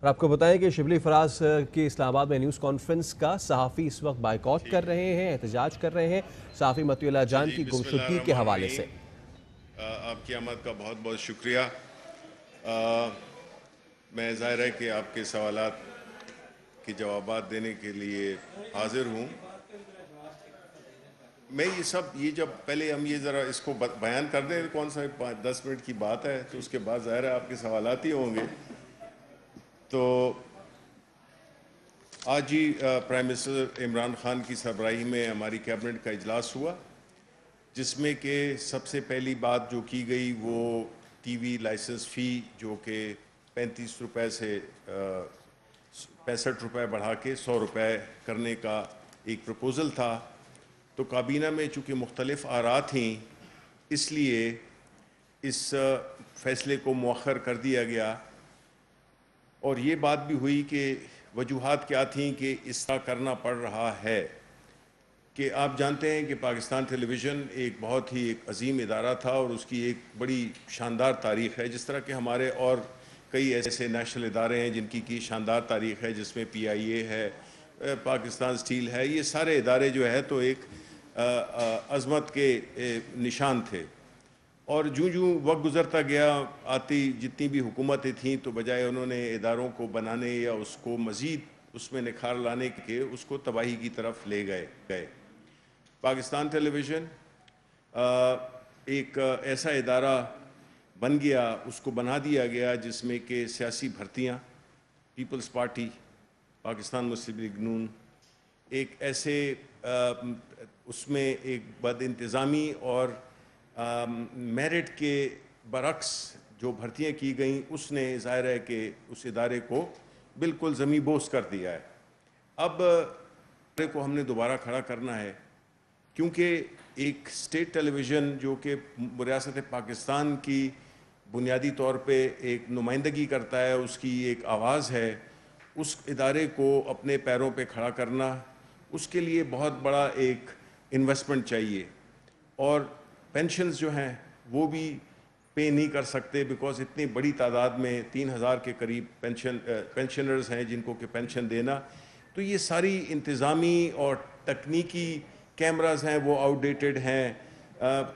اور آپ کو بتائیں کہ شبلی فراز کی اسلام آباد میں نیوز کانفرنس کا صحافی اس وقت بائیکاٹ کر رہے ہیں، احتجاج کر رہے ہیں صحافی مطیع اللہ جان کی گمشدگی کے حوالے سے۔ آپ کی آمد کا بہت بہت شکریہ۔ میں ظاہر ہے کہ آپ کے سوالات کے جوابات دینے کے لیے حاضر ہوں۔ میں یہ جب پہلے ہم یہ ذرا اس کو بیان کر دیں، کون سا 10 منٹ کی بات ہے، تو اس کے بعد ظاہر ہے آپ کے سوالات ہی ہوں گے۔ تو آج ہی پرائم منسٹر عمران خان کی سربراہی میں ہماری کیبنٹ کا اجلاس ہوا، جس میں کہ سب سے پہلی بات جو کی گئی وہ ٹی وی لائسنس فی جو کہ 35 روپے سے 65 روپے بڑھا کے 100 روپے کرنے کا ایک پروپوزل تھا۔ تو کابینہ میں چونکہ مختلف آراء تھیں، اس لیے اس فیصلے کو مؤخر کر دیا گیا، اور یہ بات بھی ہوئی کہ وجوہات کیا تھیں کہ اس طرح کرنا پڑ رہا ہے۔ کہ آپ جانتے ہیں کہ پاکستان ٹیلی ویژن ایک بہت ہی ایک عظیم ادارہ تھا، اور اس کی ایک بڑی شاندار تاریخ ہے، جس طرح کہ ہمارے اور کئی ایسے نیشنل ادارے ہیں جن کی شاندار تاریخ ہے، جس میں پی آئی اے ہے، پاکستان سٹیل ہے۔ یہ سارے ادارے جو ہے تو ایک عظمت کے نشان تھے، اور جوں وقت گزرتا گیا، آتی جتنی بھی حکومتیں تھیں، تو بجائے انہوں نے اداروں کو بنانے یا اس کو مزید اس میں نکھار لانے کے، اس کو تباہی کی طرف لے گئے۔ پاکستان ٹیلی ویژن ایک ایسا ادارہ بن گیا، اس کو بنا دیا گیا جس میں کہ سیاسی بھرتیاں، پیپلز پارٹی، پاکستان مسلم لیگ نون، ایک ایسے اس میں ایک بد انتظامی اور میرٹ کے برعکس جو بھرتیاں کی گئیں، اس نے ظاہر ہے کہ اس ادارے کو بالکل زمیں بوس کر دیا ہے۔ اب ادارے کو ہم نے دوبارہ کھڑا کرنا ہے، کیونکہ ایک اسٹیٹ ٹیلی ویژن جو کہ ریاست پاکستان کی بنیادی طور پہ ایک نمائندگی کرتا ہے، اس کی ایک آواز ہے، اس ادارے کو اپنے پیروں پہ کھڑا کرنا، اس کے لیے بہت بڑا ایک انویسٹمنٹ چاہیے، اور پینشنز جو ہیں وہ بھی پے نہیں کر سکتے، بیکاز اتنی بڑی تعداد میں 3000 کے قریب پینشنرز ہیں جن کو کہ پینشن دینا، تو یہ ساری انتظامی اور تکنیکی کیمراز ہیں وہ آؤٹ ڈیٹڈ ہیں،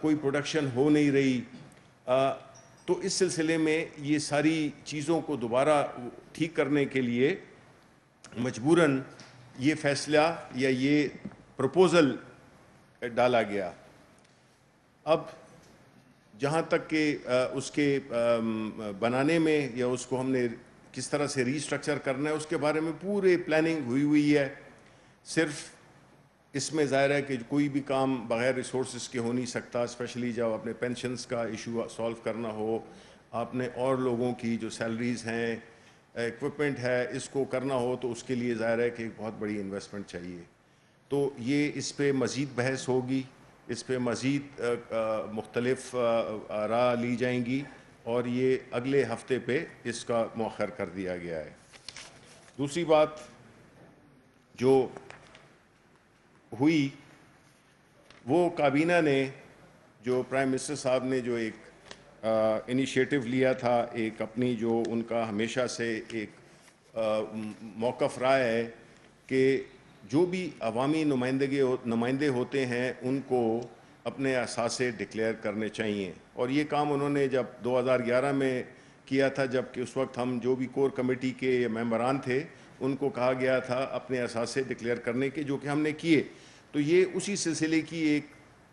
کوئی پروڈکشن ہو نہیں رہی۔ تو اس سلسلے میں یہ ساری چیزوں کو دوبارہ ٹھیک کرنے کے لیے مجبوراً یہ فیصلہ یا یہ پروپوزل ڈالا گیا۔ اب جہاں تک کہ اس کے بنانے میں یا اس کو ہم نے کس طرح سے ری سٹرکچر کرنا ہے، اس کے بارے میں پورے پلاننگ ہوئی ہے۔ صرف اس میں ظاہر ہے کہ کوئی بھی کام بغیر ریسورسز کے ہو نہیں سکتا، اسپیشلی جب اپنے پینشنز کا ایشو سالو کرنا ہو، آپ نے اور لوگوں کی جو سیلریز ہیں، ایکوپمنٹ ہے، اس کو کرنا ہو، تو اس کے لیے ظاہر ہے کہ ایک بہت بڑی انویسٹمنٹ چاہیے۔ تو یہ اس پہ مزید بحث ہوگی، اس پہ مزید مختلف آراء لی جائیں گی، اور یہ اگلے ہفتے پہ اس کا مؤخر کر دیا گیا ہے۔ دوسری بات جو ہوئی وہ کابینہ نے جو پرائم منسٹر صاحب نے جو ایک انیشیٹو لیا تھا، ایک اپنی جو ان کا ہمیشہ سے ایک موقف رہا ہے کہ جو بھی عوامی نمائندے ہوتے ہیں ان کو اپنے اثاثے ڈکلیئر کرنے چاہیے، اور یہ کام انہوں نے جب 2011 میں کیا تھا، جب کہ اس وقت ہم جو بھی کور کمیٹی کے ممبران تھے ان کو کہا گیا تھا اپنے اثاثے ڈکلیئر کرنے کے، جو کہ ہم نے کیے۔ تو یہ اسی سلسلے کی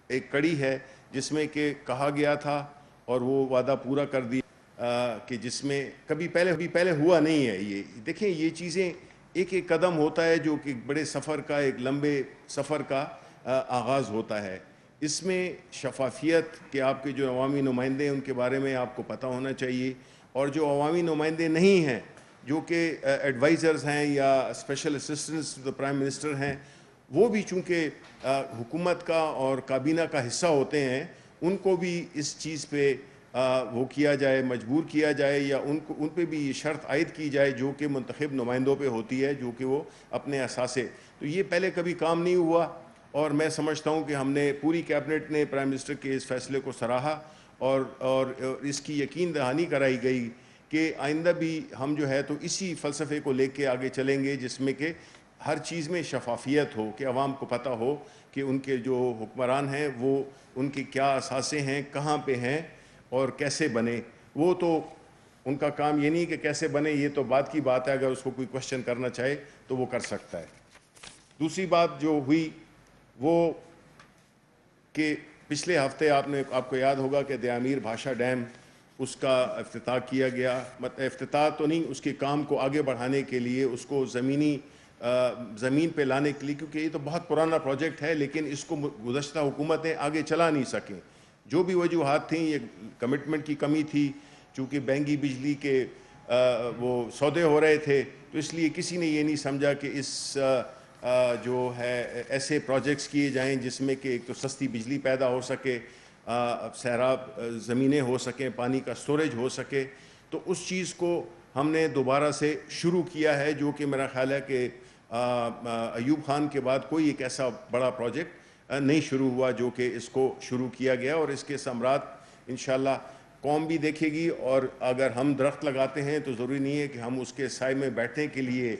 ایک کڑی ہے جس میں کہ کہا گیا تھا اور وہ وعدہ پورا کر دیا، کہ جس میں کبھی پہلے ہوا نہیں ہے۔ یہ دیکھیں، یہ چیزیں ایک قدم ہوتا ہے جو کہ بڑے سفر کا، ایک لمبے سفر کا آغاز ہوتا ہے۔ اس میں شفافیت کہ آپ کے جو عوامی نمائندے ہیں ان کے بارے میں آپ کو پتہ ہونا چاہیے، اور جو عوامی نمائندے نہیں ہیں، جو کہ ایڈوائزرز ہیں یا special assistants to the prime minister ہیں، وہ بھی چونکہ حکومت کا اور کابینہ کا حصہ ہوتے ہیں، ان کو بھی اس چیز پہ وہ کیا جائے، مجبور کیا جائے، یا ان پہ بھی یہ شرط عائد کی جائے جو کہ منتخب نمائندوں پہ ہوتی ہے، جو کہ وہ اپنے اثاثے۔ تو یہ پہلے کبھی کام نہیں ہوا، اور میں سمجھتا ہوں کہ ہم نے پوری کیبنٹ نے پرائم منسٹر کے اس فیصلے کو سراہا، اور اس کی یقین دہانی کرائی گئی کہ آئندہ بھی ہم جو ہے تو اسی فلسفے کو لے کے آگے چلیں گے، جس میں کہ ہر چیز میں شفافیت ہو، کہ عوام کو پتہ ہو کہ ان کے جو حکمران ہیں وہ ان کے کیا اثاثے ہیں، کہاں پہ ہیں اور کیسے بنے۔ وہ تو ان کا کام یہ نہیں کہ کیسے بنے، یہ تو بعد کی بات ہے، اگر اس کو کوئی کوشچن کرنا چاہے تو وہ کر سکتا ہے۔ دوسری بات جو ہوئی وہ کہ پچھلے ہفتے آپ کو یاد ہوگا کہ دیامیر بھاشا ڈیم، اس کا افتتاح کیا گیا، افتتاح تو نہیں، اس کے کام کو آگے بڑھانے کے لیے، اس کو زمین پہ لانے کے لیے، کیونکہ یہ تو بہت پرانا پروجیکٹ ہے لیکن اس کو گزشتہ حکومتیں آگے چلا نہیں سکیں، جو بھی وجوہات تھیں، یہ کمٹمنٹ کی کمی تھی، چونکہ بہنگی بجلی کے وہ سودے ہو رہے تھے، تو اس لیے کسی نے یہ نہیں سمجھا کہ اس جو ہے ایسے پروجیکٹس کیے جائیں جس میں کہ ایک تو سستی بجلی پیدا ہو سکے، سیراب زمینیں ہو سکیں، پانی کا سٹوریج ہو سکے۔ تو اس چیز کو ہم نے دوبارہ سے شروع کیا ہے، جو کہ میرا خیال ہے کہ ایوب خان کے بعد کوئی ایک ایسا بڑا پروجیکٹ نہیں شروع ہوا جو کہ اس کو شروع کیا گیا، اور اس کے ثمرات انشاءاللہ قوم بھی دیکھے گی۔ اور اگر ہم درخت لگاتے ہیں تو ضروری نہیں ہے کہ ہم اس کے سائے میں بیٹھنے کے لیے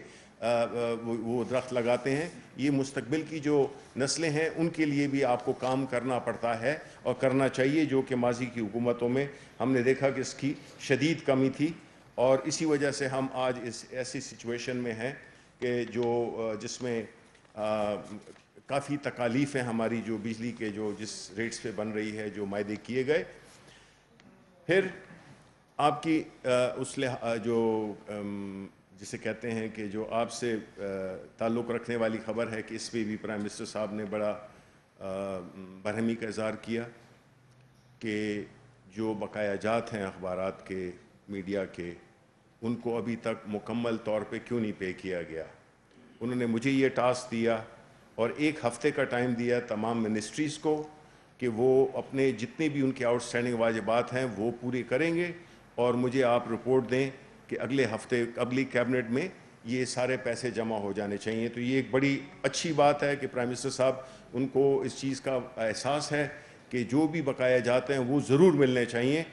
وہ درخت لگاتے ہیں، یہ مستقبل کی جو نسلیں ہیں ان کے لیے بھی آپ کو کام کرنا پڑتا ہے اور کرنا چاہیے، جو کہ ماضی کی حکومتوں میں ہم نے دیکھا کہ اس کی شدید کمی تھی، اور اسی وجہ سے ہم آج اس ایسی سچویشن میں ہیں کہ جس میں کافی تکالیف ہیں ہماری، جو بجلی کے جس ریٹس پہ بن رہی ہے، جو معاہدے کیے گئے۔ پھر آپ کی جسے کہتے ہیں کہ جو آپ سے تعلق رکھنے والی خبر ہے کہ اس پہ بھی پرائم منسٹر صاحب نے بڑا برہمی کا اظہار کیا کہ جو بقایا جات ہیں اخبارات کے، میڈیا کے، ان کو ابھی تک مکمل طور پہ کیوں نہیں پے کیا گیا۔ انہوں نے مجھے یہ ٹاسک دیا اور 1 ہفتے کا ٹائم دیا تمام منسٹریز کو کہ وہ اپنے جتنے بھی ان کے آؤٹ اسٹینڈنگ واجبات ہیں وہ پورے کریں گے، اور مجھے آپ رپورٹ دیں کہ اگلے ہفتے اگلی کیبنٹ میں یہ سارے پیسے جمع ہو جانے چاہیے۔ تو یہ ایک بڑی اچھی بات ہے کہ پرائم منسٹر صاحب ان کو اس چیز کا احساس ہے کہ جو بھی بقایا جاتے ہیں وہ ضرور ملنے چاہیے۔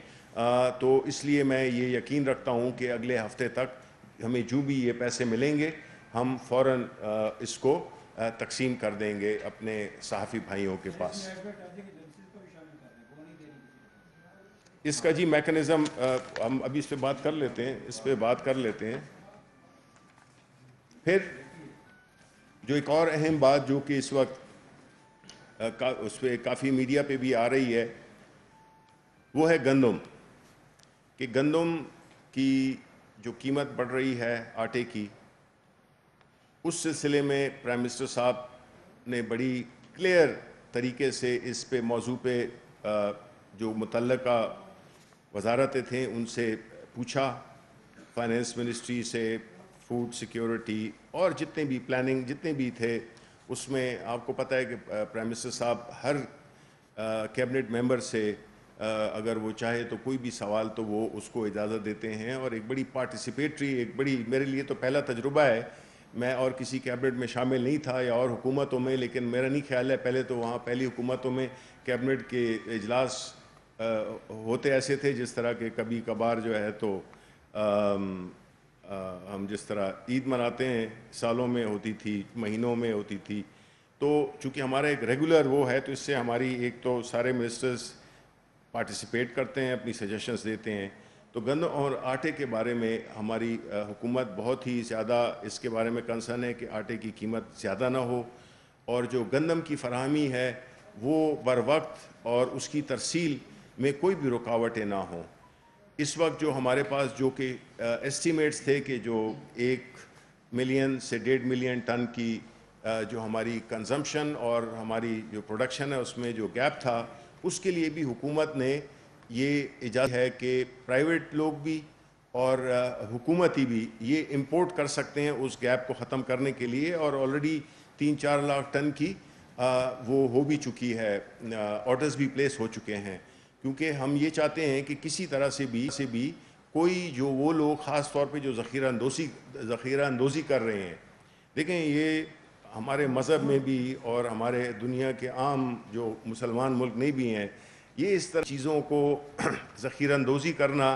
تو اس لیے میں یہ یقین رکھتا ہوں کہ اگلے ہفتے تک ہمیں جو بھی یہ پیسے ملیں گے ہم فوراً اس کو تقسیم کر دیں گے اپنے صحافی بھائیوں کے پاس۔ اس کا جی میکنزم ہم ابھی اس پہ بات کر لیتے ہیں۔ پھر جو ایک اور اہم بات جو کہ اس وقت اس پہ کافی میڈیا پہ بھی آ رہی ہے، وہ ہے گندم، کہ گندم کی جو قیمت بڑھ رہی ہے آٹے کی، اس سلسلے میں پرائم منسٹر صاحب نے بڑی کلیئر طریقے سے اس پہ موضوع پہ جو متعلقہ وزارتیں تھیں ان سے پوچھا، فائنینس منسٹری سے، فوڈ سیکیورٹی اور جتنے بھی پلاننگ جتنے بھی تھے، اس میں آپ کو پتہ ہے کہ پرائم منسٹر صاحب ہر کیبنٹ ممبر سے اگر وہ چاہے تو کوئی بھی سوال تو وہ اس کو اجازت دیتے ہیں، اور ایک بڑی پارٹیسپیٹری، ایک بڑی، میرے لیے تو پہلا تجربہ ہے، میں اور کسی کیبنٹ میں شامل نہیں تھا یا اور حکومتوں میں، لیکن میرا نہیں خیال ہے پہلے تو وہاں پہلی حکومتوں میں کیبنٹ کے اجلاس ہوتے ایسے تھے جس طرح کہ کبھی کبھار جو ہے تو ہم جس طرح عید مناتے ہیں سالوں میں ہوتی تھی، مہینوں میں ہوتی تھی، تو چونکہ ہمارا ایک ریگولر وہ ہے تو اس سے ہماری ایک تو سارے منسٹرز پارٹیسپیٹ کرتے ہیں، اپنی سجیشنز دیتے ہیں۔ تو گندم اور آٹے کے بارے میں ہماری حکومت بہت ہی زیادہ اس کے بارے میں کنسرن ہے کہ آٹے کی قیمت زیادہ نہ ہو، اور جو گندم کی فراہمی ہے وہ بر وقت اور اس کی ترسیل میں کوئی بھی رکاوٹیں نہ ہوں۔ اس وقت جو ہمارے پاس جو کہ ایسٹیمیٹس تھے کہ جو 1 ملین سے 1.5 ملین ٹن کی جو ہماری کنزمپشن اور ہماری جو پروڈکشن ہے اس میں جو گیپ تھا، اس کے لیے بھی حکومت نے یہ اجازت ہے کہ پرائیویٹ لوگ بھی اور حکومتی بھی یہ امپورٹ کر سکتے ہیں اس گیپ کو ختم کرنے کے لیے، اور آلریڈی 3-4 لاکھ ٹن کی وہ ہو بھی چکی ہے، آرڈرز بھی پلیس ہو چکے ہیں، کیونکہ ہم یہ چاہتے ہیں کہ کسی طرح سے بھی کوئی جو وہ لوگ خاص طور پہ جو ذخیرہ اندوزی کر رہے ہیں، دیکھیں یہ ہمارے مذہب میں بھی اور ہمارے دنیا کے عام جو مسلمان ملک نہیں بھی ہیں، یہ اس طرح چیزوں کو ذخیرہ اندوزی کرنا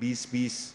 2020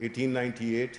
1898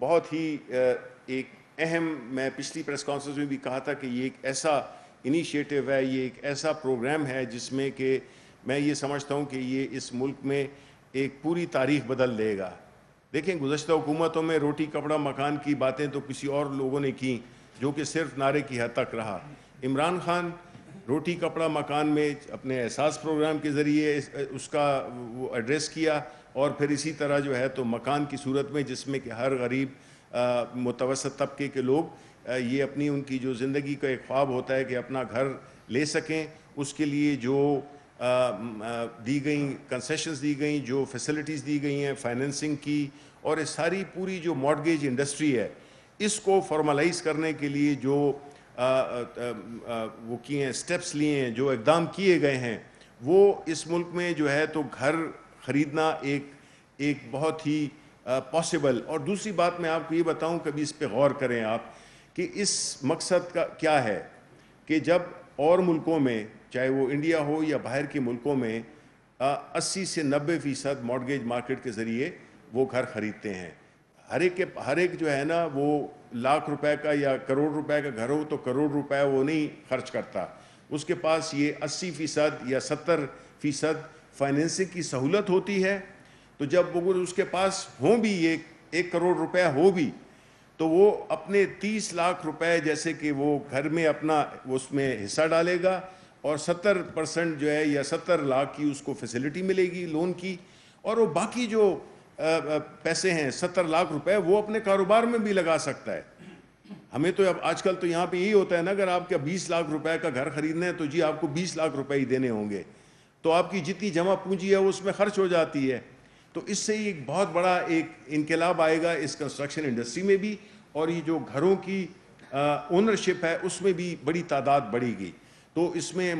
بہت ہی ایک اہم، میں پچھلی پریس کانفرنس میں بھی کہا تھا کہ یہ ایک ایسا انیشیٹو ہے، یہ ایک ایسا پروگرام ہے جس میں کہ میں یہ سمجھتا ہوں کہ یہ اس ملک میں ایک پوری تاریخ بدل دے گا. دیکھیں گزشتہ حکومتوں میں روٹی کپڑا مکان کی باتیں تو کسی اور لوگوں نے کی جو کہ صرف نعرے کی حد تک رہا. عمران خان روٹی کپڑا مکان میں اپنے احساس پروگرام کے ذریعے اس کا وہ ایڈریس کیا، اور پھر اسی طرح جو ہے تو مکان کی صورت میں جس میں کہ ہر غریب متوسط طبقے کے لوگ یہ اپنی ان کی جو زندگی کا ایک خواب ہوتا ہے کہ اپنا گھر لے سکیں، اس کے لیے جو دی گئیں کنسیشنز دی گئیں، جو فیسلٹیز دی گئی ہیں فائنینسنگ کی، اور اس ساری پوری جو مارگیج انڈسٹری ہے اس کو فارملائز کرنے کے لیے جو وہ کیے ہیں سٹیپس لیے ہیں، جو اقدام کیے گئے ہیں، وہ اس ملک میں جو ہے تو گھر خریدنا ایک بہت ہی پاسبل. اور دوسری بات میں آپ کو یہ بتاؤں، کبھی اس پہ غور کریں آپ کہ اس مقصد کا کیا ہے کہ جب اور ملکوں میں چاہے وہ انڈیا ہو یا باہر کے ملکوں میں 80 سے 90% مارگیج مارکیٹ کے ذریعے وہ گھر خریدتے ہیں. ہر ایک جو ہے نا وہ لاکھ روپے کا یا کروڑ روپے کا گھر ہو تو کروڑ روپے وہ نہیں خرچ کرتا، اس کے پاس یہ 80% یا 70% فائنینسنگ کی سہولت ہوتی ہے. تو جب وہ اس کے پاس ہوں بھی یہ 1 کروڑ روپے ہو بھی تو وہ اپنے 30 لاکھ روپے جیسے کہ وہ گھر میں اپنا اس میں حصہ ڈالے گا، اور 70% جو ہے یا 70 لاکھ کی اس کو فیسلٹی ملے گی لون کی، اور وہ باقی جو پیسے ہیں 70 لاکھ روپے وہ اپنے کاروبار میں بھی لگا سکتا ہے. ہمیں تو اب آج کل تو یہاں پہ یہی ہوتا ہے نا، اگر آپ کا 20 لاکھ روپے کا گھر خریدنا ہے تو جی آپ کو 20 لاکھ روپے ہی دینے ہوں گے، تو آپ کی جتنی جمع پونجی ہے وہ اس میں خرچ ہو جاتی ہے. تو اس سے ایک بہت بڑا ایک انقلاب آئے گا اس کنسٹرکشن انڈسٹری میں بھی، اور یہ جو گھروں کی اونرشپ ہے اس میں بھی بڑی تعداد بڑھے گی. تو اس میں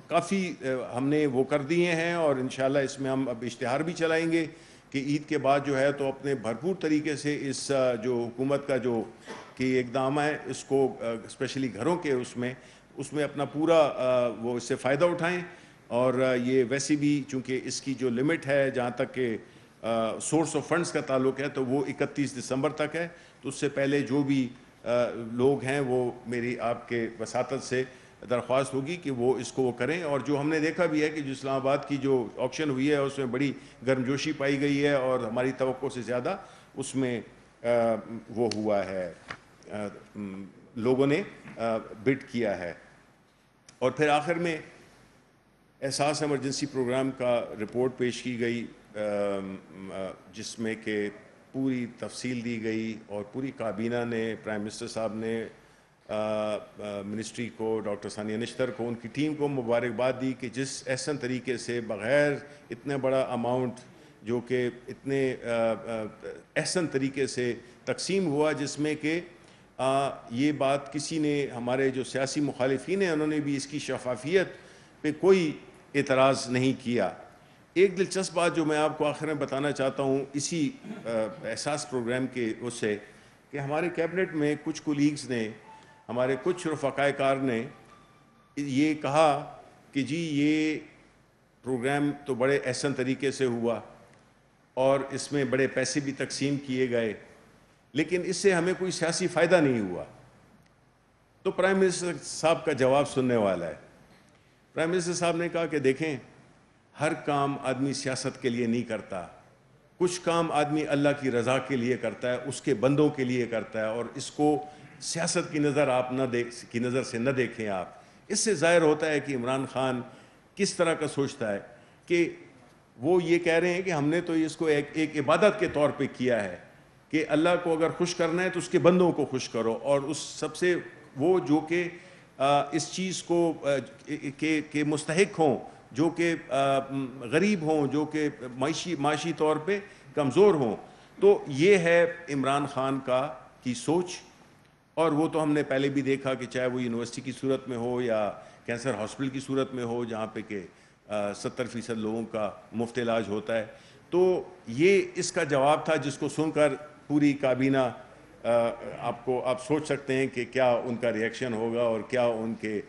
کافی ہم نے وہ کر دیے ہیں، اور انشاءاللہ اس میں ہم اب اشتہار بھی چلائیں گے کہ عید کے بعد جو ہے تو اپنے بھرپور طریقے سے اس جو حکومت کا جو کہ اقدام ہے اس کو اسپیشلی گھروں کے اس میں اپنا پورا وہ اس سے فائدہ اٹھائیں. اور یہ ویسے بھی چونکہ اس کی جو لمٹ ہے جہاں تک کہ سورس آف فنڈز کا تعلق ہے تو وہ 31 دسمبر تک ہے، تو اس سے پہلے جو بھی لوگ ہیں وہ میری آپ کے وساطت سے درخواست ہوگی کہ وہ اس کو وہ کریں. اور جو ہم نے دیکھا بھی ہے کہ جو اسلام آباد کی جو آکشن ہوئی ہے اس میں بڑی گرمجوشی پائی گئی ہے، اور ہماری توقع سے زیادہ اس میں وہ ہوا ہے، لوگوں نے بڈ کیا ہے. اور پھر آخر میں احساس ایمرجنسی پروگرام کا رپورٹ پیش کی گئی جس میں کہ پوری تفصیل دی گئی، اور پوری کابینہ نے، پرائم منسٹر صاحب نے منسٹری کو، ڈاکٹر ثانیہ نشتر کو، ان کی ٹیم کو مبارکباد دی کہ جس احسن طریقے سے بغیر اتنے بڑا اماؤنٹ جو کہ اتنے احسن طریقے سے تقسیم ہوا، جس میں کہ یہ بات کسی نے، ہمارے جو سیاسی مخالفین ہیں انہوں نے بھی اس کی شفافیت پہ کوئی اعتراض نہیں کیا. ایک دلچسپ بات جو میں آپ کو آخر میں بتانا چاہتا ہوں اسی احساس پروگرام کے اس سے، کہ ہمارے کیبنٹ میں کچھ کولیگز نے، ہمارے کچھ رفقائے کار نے یہ کہا کہ جی یہ پروگرام تو بڑے احسن طریقے سے ہوا اور اس میں بڑے پیسے بھی تقسیم کیے گئے، لیکن اس سے ہمیں کوئی سیاسی فائدہ نہیں ہوا. تو پرائم منسٹر صاحب کا جواب سننے والا ہے. پرائم منسٹر صاحب نے کہا کہ دیکھیں، ہر کام آدمی سیاست کے لیے نہیں کرتا، کچھ کام آدمی اللہ کی رضا کے لیے کرتا ہے، اس کے بندوں کے لیے کرتا ہے، اور اس کو سیاست کی نظر سے نہ دیکھیں آپ. اس سے ظاہر ہوتا ہے کہ عمران خان کس طرح کا سوچتا ہے، کہ وہ یہ کہہ رہے ہیں کہ ہم نے تو اس کو ایک عبادت کے طور پہ کیا ہے کہ اللہ کو اگر خوش کرنا ہے تو اس کے بندوں کو خوش کرو، اور اس سب سے وہ جو کہ اس چیز کو کہ مستحق ہوں، جو کہ غریب ہوں، جو کہ معاشی طور پہ کمزور ہوں. تو یہ ہے عمران خان کی سوچ. اور وہ تو ہم نے پہلے بھی دیکھا کہ چاہے وہ یونیورسٹی کی صورت میں ہو یا کینسر ہاسپٹل کی صورت میں ہو جہاں پہ کہ 70% لوگوں کا مفت علاج ہوتا ہے. تو یہ اس کا جواب تھا جس کو سن کر پوری کابینہ آپ سوچ سکتے ہیں کہ کیا ان کا ریئیکشن ہوگا اور کیا ان کے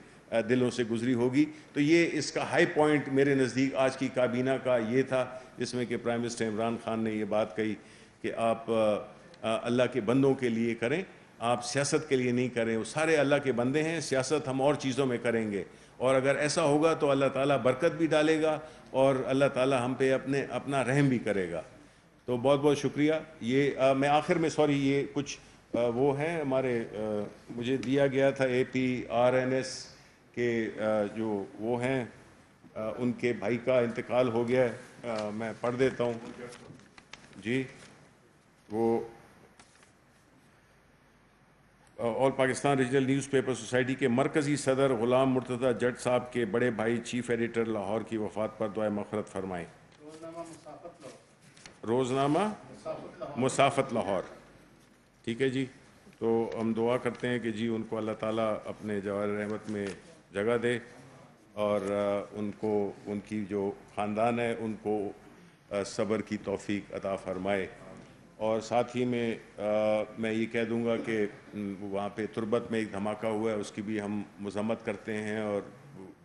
دلوں سے گزری ہوگی. تو یہ اس کا ہائی پوائنٹ میرے نزدیک آج کی کابینہ کا یہ تھا، جس میں کہ پرائم منسٹر عمران خان نے یہ بات کہی کہ آپ اللہ کے بندوں کے لیے کریں, آپ سیاست کے لیے نہیں کریں. وہ سارے اللہ کے بندے ہیں, سیاست ہم اور چیزوں میں کریں گے, اور اگر ایسا ہوگا تو اللہ تعالیٰ برکت بھی ڈالے گا اور اللہ تعالیٰ ہم پہ اپنا رحم بھی کرے گا. تو بہت بہت شکریہ. یہ میں آخر میں سوری یہ کچھ وہ ہیں ہمارے مجھے دیا گیا تھا APRNS کے جو وہ ہیں ان کے بھائی کا انتقال ہو گیا ہے, میں پڑھ دیتا ہوں. جی, وہ all Pakistan regional newspaper society کے مرکزی صدر غلام مرتضیٰ جٹ صاحب کے بڑے بھائی چیف ایڈیٹر لاہور کی وفات پر دعائے مغفرت فرمائیں. روزنامہ مسافت لاہور, ٹھیک ہے جی. تو ہم دعا کرتے ہیں کہ جی ان کو اللہ تعالیٰ اپنے جواہر رحمت میں جگہ دے, اور ان کو ان کی جو خاندان ہے ان کو صبر کی توفیق عطا فرمائے. اور ساتھ ہی میں یہ کہہ دوں گا کہ وہاں پہ تربت میں ایک دھماکہ ہوا ہے, اس کی بھی ہم مذمت کرتے ہیں, اور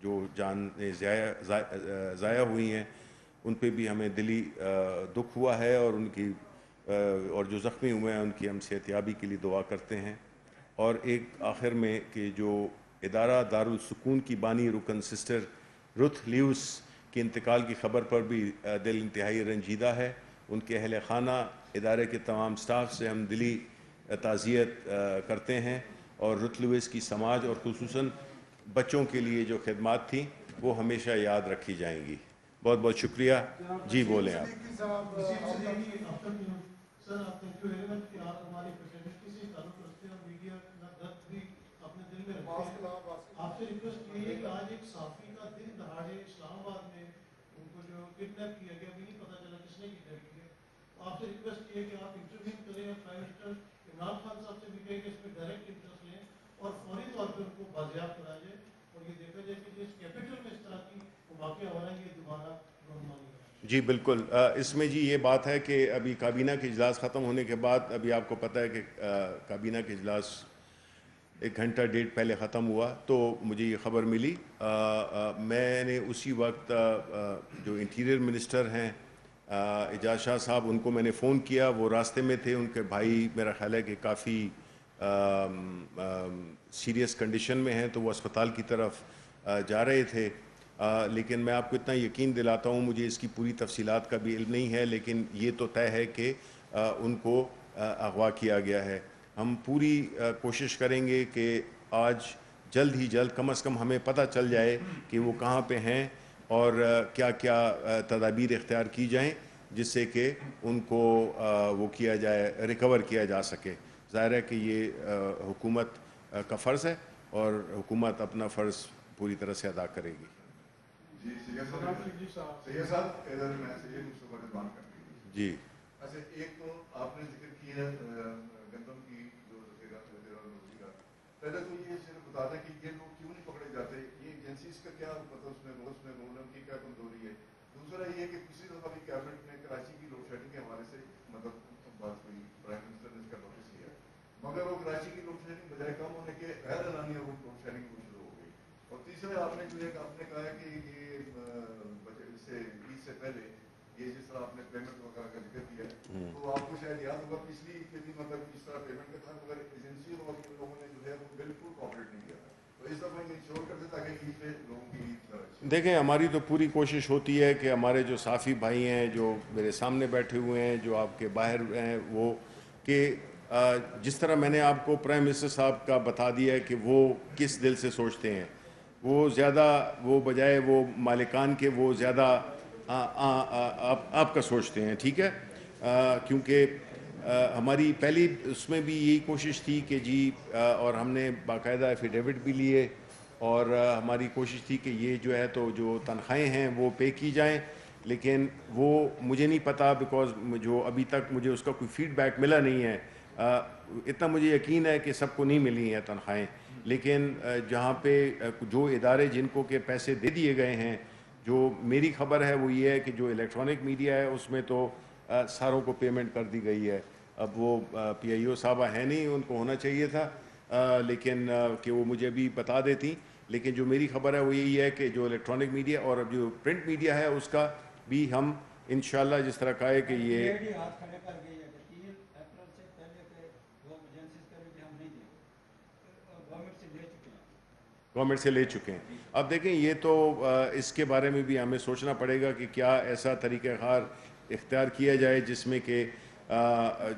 جو جانیں ضائع ہوئی ہیں ان پہ بھی ہمیں دلی دکھ ہوا ہے, اور ان کی اور جو زخمی ہوئے ہیں ان کی ہم صحتیابی کے لیے دعا کرتے ہیں. اور ایک آخر میں کہ جو ادارہ دارالسکون کی بانی رکن سسٹر رتھ لیوس کے انتقال کی خبر پر بھی دل انتہائی رنجیدہ ہے. ان کے اہل خانہ, ادارے کے تمام سٹاف سے ہم دلی تعزیت کرتے ہیں, اور رتھ لیوس کی سماج اور خصوصاً بچوں کے لیے جو خدمات تھیں وہ ہمیشہ یاد رکھی جائیں گی. بہت بہت شکریہ. جی بولیں آپ. سر آپ تھینک یو ویری مچ کہ آپ ہماری فیٹرنیٹی سے تعلق رکھتے ہیں اور میڈیا کا درد بھی اپنے دل میں رکھتے ہیں. آپ سے ریکویسٹ یہ ہے کہ آج ایک صحافی کا دن دہاڑے اسلام آباد میں ان کو جو کڈنیپ کیا گیا, ابھی نہیں پتہ چلا کس نے کڈنیپ کیا. آپ سے ریکویسٹ یہ ہے کہ آپ انٹرویو کریں, اور پرائم منسٹر عمران خان صاحب سے بھی کہیں کہ اس میں ڈائریکٹ انٹرسٹ لیں اور فوری طور پہ ان کو بازیاب کرایا جائے, اور یہ دیکھا جائے کہ جس کیپٹل میں اس طرح کی واقعہ ہو رہا ہے یہ دوبارہ نارمل. جی بالکل. اس میں جی یہ بات ہے کہ ابھی کابینہ کے اجلاس ختم ہونے کے بعد, ابھی آپ کو پتہ ہے کہ کابینہ کے اجلاس 1 گھنٹہ 1.5 پہلے ختم ہوا, تو مجھے یہ خبر ملی. میں نے اسی وقت جو انٹیریئر منسٹر ہیں اعجاز شاہ صاحب, ان کو میں نے فون کیا. وہ راستے میں تھے, ان کے بھائی میرا خیال ہے کہ کافی سیریس کنڈیشن میں ہیں, تو وہ اسپتال کی طرف جا رہے تھے. لیکن میں آپ کو اتنا یقین دلاتا ہوں, مجھے اس کی پوری تفصیلات کا بھی علم نہیں ہے, لیکن یہ تو طے ہے کہ ان کو اغوا کیا گیا ہے. ہم پوری کوشش کریں گے کہ آج جلد ہی جلد کم از کم ہمیں پتہ چل جائے کہ وہ کہاں پہ ہیں, اور کیا کیا تدابیر اختیار کی جائیں جس سے کہ ان کو وہ کیا جائے, ریکور کیا جا سکے. ظاہر ہے کہ یہ حکومت کا فرض ہے, اور حکومت اپنا فرض پوری طرح سے ادا کرے گی. جی سید صاحب ادھر میں سے یہ مجھ سے بات کرتے ہیں. جی اچھا, ایک تو آپ نے ذکر کیا گندم کی جو پہلے تو یہ صرف بتا دیں کہ یہ لوگ کیوں نہیں پکڑے جاتے, یہ ایجنسیز کا کیا مطلب اس میں گورنمنٹ کی کیا کمزوری ہے. دوسرا یہ کہ پچھلی دفعہ بھی کیبنٹ نے کراچی کی لوڈ شیڈنگ کے حوالے سے مطلب بات ہوئی, پرائم منسٹر نے اس کا نوٹس لیا, مگر وہ کراچی کی لوڈ شیڈنگ بجائے کم ہونے کے غیر اعلانیہ وہ لوڈ شیڈنگ شروع ہو گئی. اور تیسرا آپ نے جو ہے آپ نے کہا ہے کہ یہ اس سے عید سے پہلے یہ جس طرح آپ نے پیمنٹ وغیرہ کا ذکر کیا ہے, تو آپ کو شاید یاد ہوگا پچھلی عید کے بھی مطلب اس طرح پیمنٹ کا تھا, مگر ایجنسی اور لوگوں نے جو ہے وہ بالکل کوآپریٹ نہیں کیا تھا. تو اس دفعہ یہ انشور کرتے تاکہ عید پہ لوگوں کی عید. دیکھیں, ہماری تو پوری کوشش ہوتی ہے کہ ہمارے جو صحافی بھائی ہیں جو میرے سامنے بیٹھے ہوئے ہیں, جو آپ کے باہر ہیں, وہ کہ جس طرح میں نے آپ کو پرائم منسٹر صاحب کا بتا دیا ہے کہ وہ کس دل سے سوچتے ہیں, وہ زیادہ وہ بجائے وہ مالکان کے وہ زیادہ آپ کا سوچتے ہیں. ٹھیک ہے, کیونکہ ہماری پہلی اس میں بھی یہی کوشش تھی کہ جی, اور ہم نے باقاعدہ ایفیڈیوٹ بھی لیے, اور ہماری کوشش تھی کہ یہ جو ہے تو جو تنخواہیں ہیں وہ پے کی جائیں. لیکن وہ مجھے نہیں پتا, بیکاز جو ابھی تک مجھے اس کا کوئی فیڈ بیک ملا نہیں ہے. اتنا مجھے یقین ہے کہ سب کو نہیں ملی ہیں تنخواہیں, لیکن جہاں پہ جو ادارے جن کو کہ پیسے دے دیے گئے ہیں, جو میری خبر ہے وہ یہ ہے کہ جو الیکٹرانک میڈیا ہے اس میں تو ساروں کو پیمنٹ کر دی گئی ہے. اب وہ PIO صاحبہ ہیں نہیں, ان کو ہونا چاہیے تھا, لیکن کہ وہ مجھے بھی بتا دیتی. لیکن جو میری خبر ہے وہ یہی ہے کہ جو الیکٹرانک میڈیا اور اب جو پرنٹ میڈیا ہے اس کا بھی ہم انشاءاللہ جس طرح کہا ہے کہ یہ گورنمنٹ سے لے چکے ہیں. اب دیکھیں یہ تو اس کے بارے میں بھی ہمیں سوچنا پڑے گا کہ کیا ایسا طریقہ کار اختیار کیا جائے جس میں کہ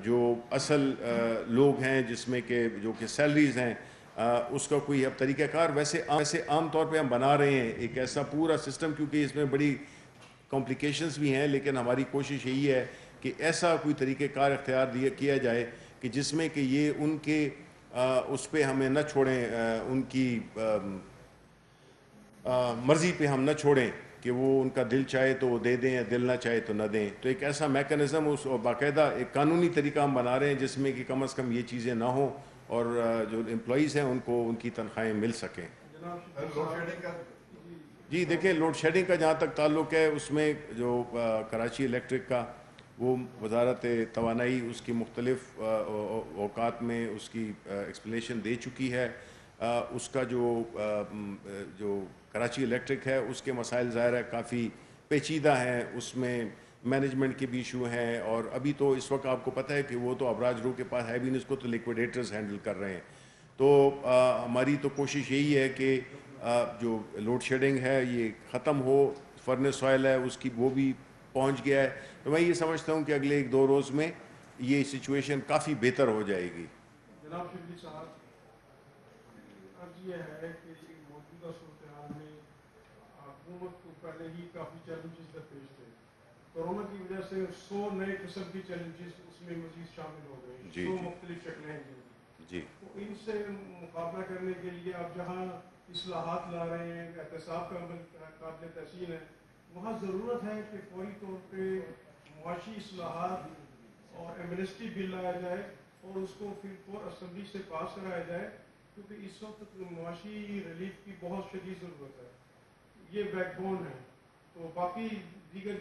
جو اصل لوگ ہیں جس میں کہ جو کہ سیلریز ہیں اس کا کوئی اب طریقہ کار ویسے عام طور پہ ہم بنا رہے ہیں ایک ایسا پورا سسٹم, کیونکہ اس میں بڑی کمپلیکیشنز بھی ہیں, لیکن ہماری کوشش یہی ہے کہ ایسا کوئی طریقہ کار اختیار کیا جائے کہ جس میں کہ یہ ان کے اس پہ ہمیں نہ چھوڑیں, ان کی مرضی پہ ہم نہ چھوڑیں کہ وہ ان کا دل چاہے تو وہ دے دیں یا دل نہ چاہے تو نہ دیں. تو ایک ایسا میکانزم اس باقاعدہ ایک قانونی طریقہ ہم بنا رہے ہیں جس میں کہ کم از کم یہ چیزیں نہ ہوں اور جو امپلائیز ہیں ان کو ان کی تنخواہیں مل سکیں. جی دیکھیں لوڈ شیڈنگ کا جہاں تک تعلق ہے اس میں جو کراچی الیکٹرک کا وہ وزارت توانائی اس کی مختلف اوقات میں اس کی ایکسپلینیشن دے چکی ہے. اس کا جو کراچی الیکٹرک ہے اس کے مسائل ظاہر ہے کافی پیچیدہ ہیں, اس میں مینجمنٹ کے بھی ایشو ہیں, اور ابھی تو اس وقت آپ کو پتہ ہے کہ وہ تو ابراج رو کے پاس ہے بھی نہیں, اس کو تو لیکویڈیٹرز ہینڈل کر رہے ہیں. تو ہماری تو کوشش یہی ہے کہ جو لوڈ شیڈنگ ہے یہ ختم ہو, فرنس آئل ہے اس کی وہ بھی پہنچ گیا ہے. تو میں یہ سمجھتا ہوں کہ اگلے 1-2 روز میں یہ سچویشن کافی بہتر ہو جائے گی. جناب شبلی صاحب, عرض یہ ہے کہ موجودہ صورتحال میں حکومت کو پہلے ہی کافی چیلنجز درپیش تھے. کورونا کی وجہ سے 100 نئے قسم کی چیلنجز اس میں مزید شامل ہو گئے, 100 مختلف شکلیں ہیں جی. تو ان سے مقابلہ کرنے کے لیے آپ جہاں اصلاحات لا رہے ہیں, احتساب کا عمل قابل تحسین ہے, وہاں ضرورت ہے کہ فوری طور پہ معاشی اصلاحات اور ایمنسٹی بل لایا جائے اور اس کو پھر اسمبلی سے پاس کرایا جائے, کیونکہ اس وقت معاشی ریلیف کی بہت شدید ضرورت ہے. یہ بیک بون ہے. تو باقی دیگر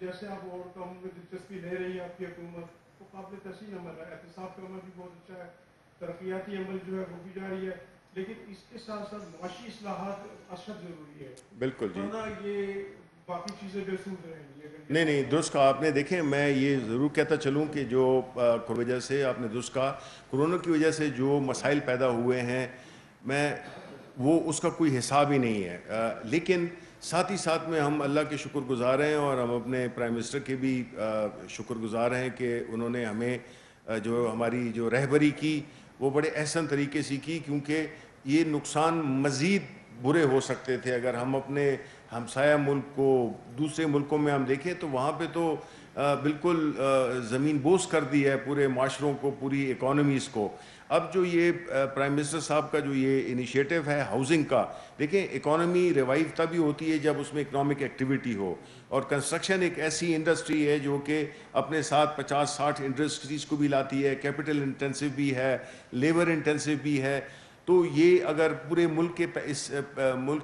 جیسے آپ اور کاموں میں دلچسپی لے رہی ہے آپ کی حکومت, تو قابل تحسین عمل ہے, احتساب کا عمل بھی بہت اچھا ہے, ترقیاتی عمل جو ہے وہ بھی جاری ہے, لیکن اس کے ساتھ ساتھ معاشی اصلاحات اشد ضروری ہے. بالکل جی, ورنہ یہ باقی چیزیں بے سود رہیں گی. نہیں درست کہا آپ نے. دیکھیں میں یہ ضرور کہتا چلوں کہ جو وجہ سے آپ نے درست کہا, کورونا کی وجہ سے جو مسائل پیدا ہوئے ہیں وہ اس کا کوئی حساب ہی نہیں ہے, لیکن ساتھ ہی ساتھ میں ہم اللہ کے شکر گزار ہیں اور ہم اپنے پرائم منسٹر کے بھی شکر گزار ہیں کہ انہوں نے ہمیں جو ہماری جو رہبری کی وہ بڑے احسن طریقے سے کی, کیونکہ یہ نقصان مزید برے ہو سکتے تھے اگر ہم اپنے ہمسایہ ملک کو دوسرے ملکوں میں ہم دیکھیں تو وہاں پہ تو بالکل زمین بوس کر دی ہے پورے معاشروں کو, پوری اکانومیز کو. اب جو یہ پرائم منسٹر صاحب کا جو یہ انیشیٹو ہے ہاؤسنگ کا, دیکھیں اکانومی ریوائیو تبھی ہوتی ہے جب اس میں اکنامک ایکٹیویٹی ہو, اور کنسٹرکشن ایک ایسی انڈسٹری ہے جو کہ اپنے ساتھ 50-60 انڈسٹریز کو بھی لاتی ہے, کیپٹل انٹینسو بھی ہے, لیبر انٹینسو بھی ہے. تو یہ اگر پورے ملک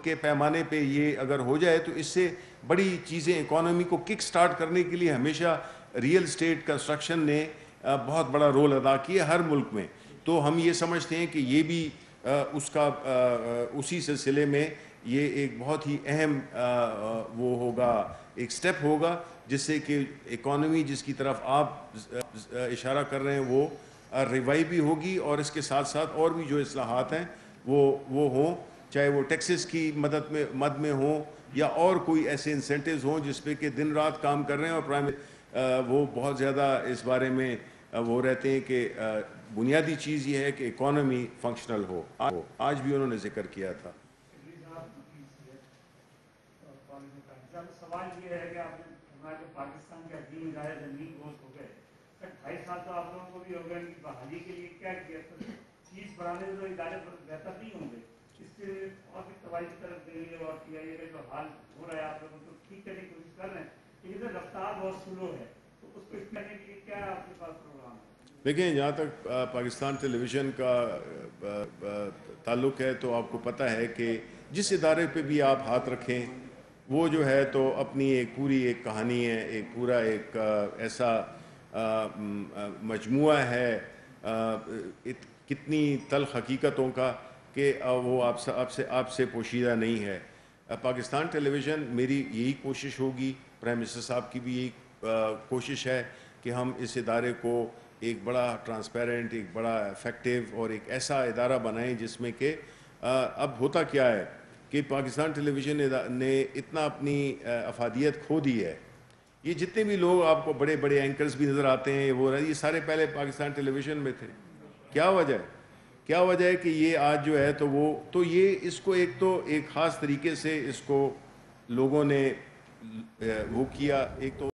کے پیمانے پہ یہ اگر ہو جائے تو اس سے بڑی چیزیں اکانومی کو کک سٹارٹ کرنے کے لیے ہمیشہ ریئل اسٹیٹ کنسٹرکشن نے بہت بڑا رول ادا کیا ہر ملک میں. تو ہم یہ سمجھتے ہیں کہ یہ بھی اسی سلسلے میں یہ ایک بہت ہی اہم وہ ہوگا, ایک سٹیپ ہوگا جس سے کہ اکانومی جس کی طرف آپ اشارہ کر رہے ہیں وہ ریوائیو بھی ہوگی, اور اس کے ساتھ ساتھ اور بھی جو اصلاحات ہیں وہ ہوں, چاہے وہ ٹیکسز کی مد میں ہوں یا اور کوئی ایسے انسینٹیوز ہوں جس پہ کہ دن رات کام کر رہے ہیں, اور وہ بہت زیادہ اس بارے میں وہ رہتے ہیں کہ بنیادی چیز یہ ہے کہ اکانومی فنکشنل ہو. آج بھی انہوں نے ذکر کیا تھا. سوال یہ ہے کہ آپ نے فرمایا کہ پاکستان کے عظیم ادارے زمین گوشت ہو گئے, 2.5 سال تو آپ لوگوں کو بھی ہو گئے, ان کی بحالی کے لیے کیا کیا, چیز بڑھانے سے ادارے بہتر نہیں ہوں گے, اس سے اور بھی تباہی کی طرف دیں گے, اور پی آئی اے کا جو حال ہو رہا ہے آپ لوگوں کو ٹھیک کرنے کی کوشش کر رہے ہیں, لیکن رفتار بہت سلو ہے, تو اس کو اس کرنے کے لیے کیا آپ کے پاس پروگرام ہے؟ دیکھیں جہاں تک پاکستان ٹیلی ویژن کا تعلق ہے تو آپ کو پتہ ہے کہ جس ادارے پہ بھی آپ ہاتھ رکھیں وہ جو ہے تو اپنی ایک پوری ایک کہانی ہے, ایک پورا ایک ایسا مجموعہ ہے کتنی تلخ حقیقتوں کا کہ وہ آپ سے پوشیدہ نہیں ہے. پاکستان ٹیلی ویژن میری یہی کوشش ہوگی, پرائم منسٹر صاحب کی بھی یہی کوشش ہے کہ ہم اس ادارے کو ایک بڑا ٹرانسپیرنٹ, ایک بڑا افیکٹو اور ایک ایسا ادارہ بنائیں جس میں کہ اب ہوتا کیا ہے کہ پاکستان ٹیلی ویژن نے اتنا اپنی افادیت کھو دی ہے. یہ جتنے بھی لوگ آپ کو بڑے بڑے اینکرز بھی نظر آتے ہیں وہ یہ سارے پہلے پاکستان ٹیلی ویژن میں تھے. کیا وجہ ہے؟ کیا وجہ ہے کہ یہ آج جو ہے تو یہ اس کو ایک خاص طریقے سے اس کو لوگوں نے وہ کیا. ایک تو